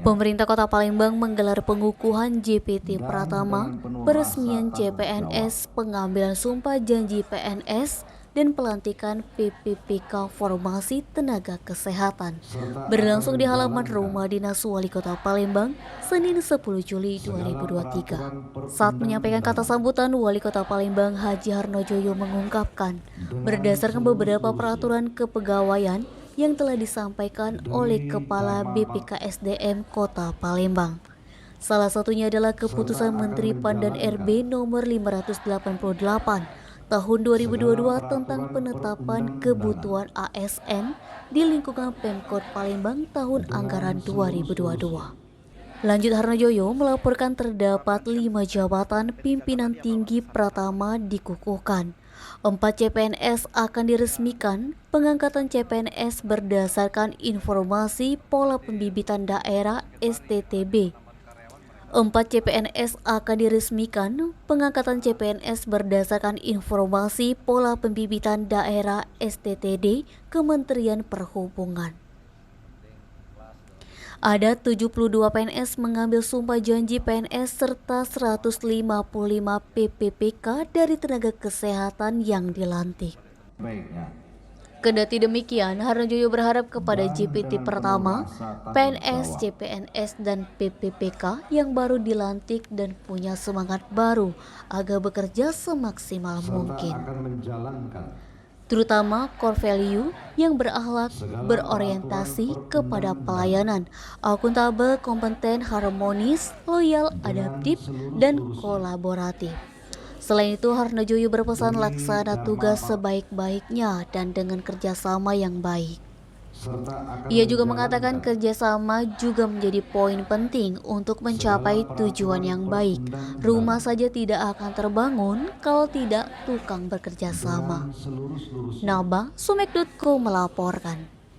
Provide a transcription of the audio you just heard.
Pemerintah Kota Palembang menggelar pengukuhan JPT Pratama, peresmian CPNS, pengambilan sumpah janji PNS, dan pelantikan PPPK Formasi Tenaga Kesehatan berlangsung di halaman rumah dinas Wali Kota Palembang, Senin 10 Juli 2023. Saat menyampaikan kata sambutan, Wali Kota Palembang Haji Harnojoyo mengungkapkan, berdasarkan beberapa peraturan kepegawaian yang telah disampaikan oleh Kepala BPKSDM Kota Palembang. Salah satunya adalah keputusan Menteri PAN dan RB nomor 588 tahun 2022 tentang penetapan kebutuhan ASN di lingkungan Pemkot Palembang tahun anggaran 2022. Lanjut, Harnojoyo melaporkan terdapat 5 jabatan pimpinan tinggi Pratama dikukuhkan. 4 CPNS akan diresmikan. Pengangkatan CPNS berdasarkan informasi pola pembibitan daerah STTB. 4 CPNS akan diresmikan. Pengangkatan CPNS berdasarkan informasi pola pembibitan daerah STTD Kementerian Perhubungan. Ada 72 PNS mengambil sumpah janji PNS serta 155 PPPK dari tenaga kesehatan yang dilantik. Kendati demikian, Harnojoyo berharap kepada JPT Pratama, PNS, CPNS, dan PPPK yang baru dilantik dan punya semangat baru agar bekerja semaksimal mungkin. Terutama core value yang berakhlak, berorientasi kepada pelayanan, akuntabel, kompeten, harmonis, loyal, adaptif, dan kolaboratif. Selain itu, Harnojoyo berpesan laksana tugas sebaik-baiknya dan dengan kerjasama yang baik. Ia juga mengatakan kerjasama juga menjadi poin penting untuk mencapai tujuan yang baik. Rumah saja tidak akan terbangun kalau tidak tukang bekerja sama. Naba, Sumek.co melaporkan.